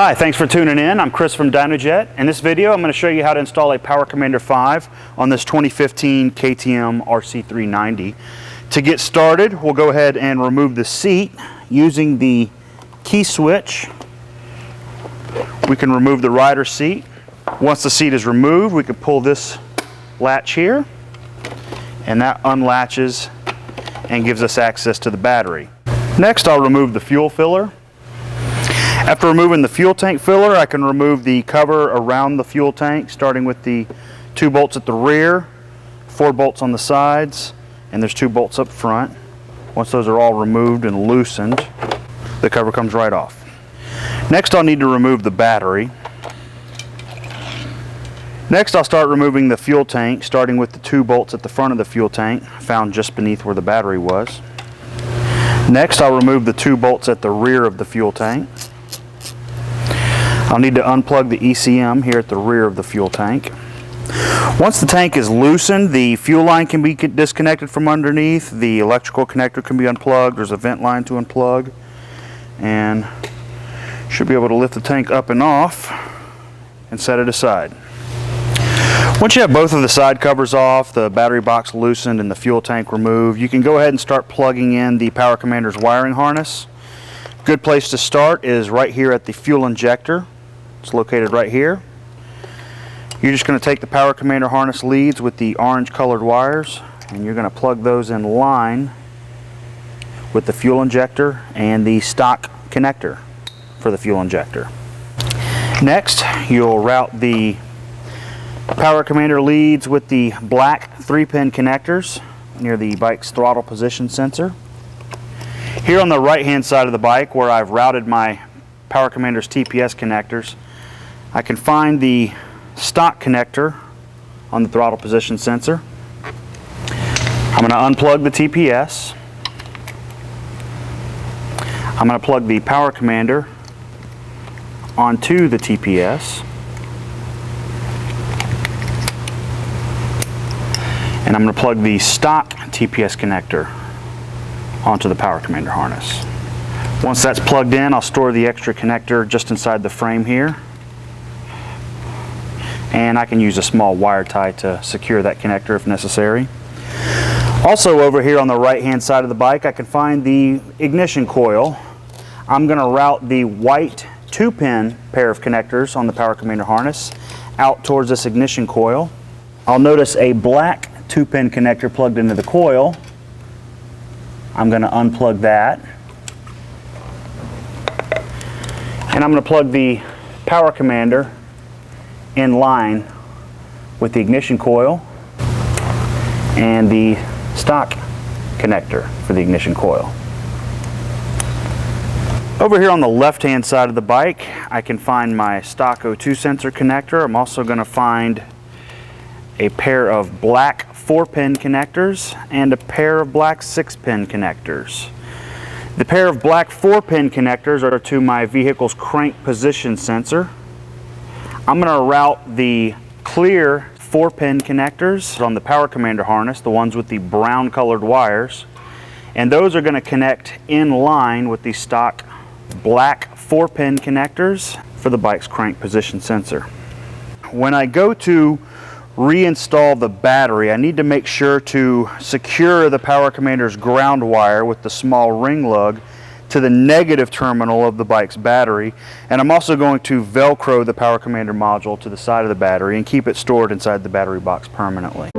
Hi, thanks for tuning in. I'm Chris from Dynojet. In this video, I'm going to show you how to install a Power Commander 5 on this 2015 KTM RC390. To get started, we'll go ahead and remove the seat using the key switch. We can remove the rider seat. Once the seat is removed, we can pull this latch here, and that unlatches and gives us access to the battery. Next, I'll remove the fuel filler. After removing the fuel tank filler, I can remove the cover around the fuel tank, starting with the 2 bolts at the rear, 4 bolts on the sides, and there's 2 bolts up front. Once those are all removed and loosened, the cover comes right off. Next, I'll need to remove the battery. Next, I'll start removing the fuel tank, starting with the 2 bolts at the front of the fuel tank, found just beneath where the battery was. Next, I'll remove the 2 bolts at the rear of the fuel tank. I'll need to unplug the ECM here at the rear of the fuel tank. Once the tank is loosened, the fuel line can be disconnected from underneath, the electrical connector can be unplugged, there's a vent line to unplug, and should be able to lift the tank up and off and set it aside. Once you have both of the side covers off, the battery box loosened, and the fuel tank removed, you can go ahead and start plugging in the Power Commander's wiring harness. Good place to start is right here at the fuel injector. It's located right here. You're just going to take the Power Commander harness leads with the orange colored wires, and you're going to plug those in line with the fuel injector and the stock connector for the fuel injector. Next, you'll route the Power Commander leads with the black 3-pin connectors near the bike's throttle position sensor. Here on the right hand side of the bike, where I've routed my Power Commander's TPS connectors, I can find the stock connector on the throttle position sensor. I'm going to unplug the TPS. I'm going to plug the Power Commander onto the TPS. And I'm going to plug the stock TPS connector onto the Power Commander harness. Once that's plugged in, I'll store the extra connector just inside the frame here. And I can use a small wire tie to secure that connector if necessary. Also over here on the right hand side of the bike, I can find the ignition coil. I'm going to route the white 2-pin pair of connectors on the Power Commander harness out towards this ignition coil. I'll notice a black 2-pin connector plugged into the coil. I'm going to unplug that. And I'm going to plug the Power Commander in line with the ignition coil and the stock connector for the ignition coil. Over here on the left hand side of the bike, I can find my stock O2 sensor connector. I'm also going to find a pair of black 4-pin connectors and a pair of black 6-pin connectors. The pair of black 4-pin connectors are to my vehicle's crank position sensor. I'm going to route the clear 4-pin connectors on the Power Commander harness, the ones with the brown colored wires, and those are going to connect in line with the stock black 4-pin connectors for the bike's crank position sensor. When I go to reinstall the battery, I need to make sure to secure the Power Commander's ground wire with the small ring lug to the negative terminal of the bike's battery, and I'm also going to Velcro the Power Commander module to the side of the battery and keep it stored inside the battery box permanently.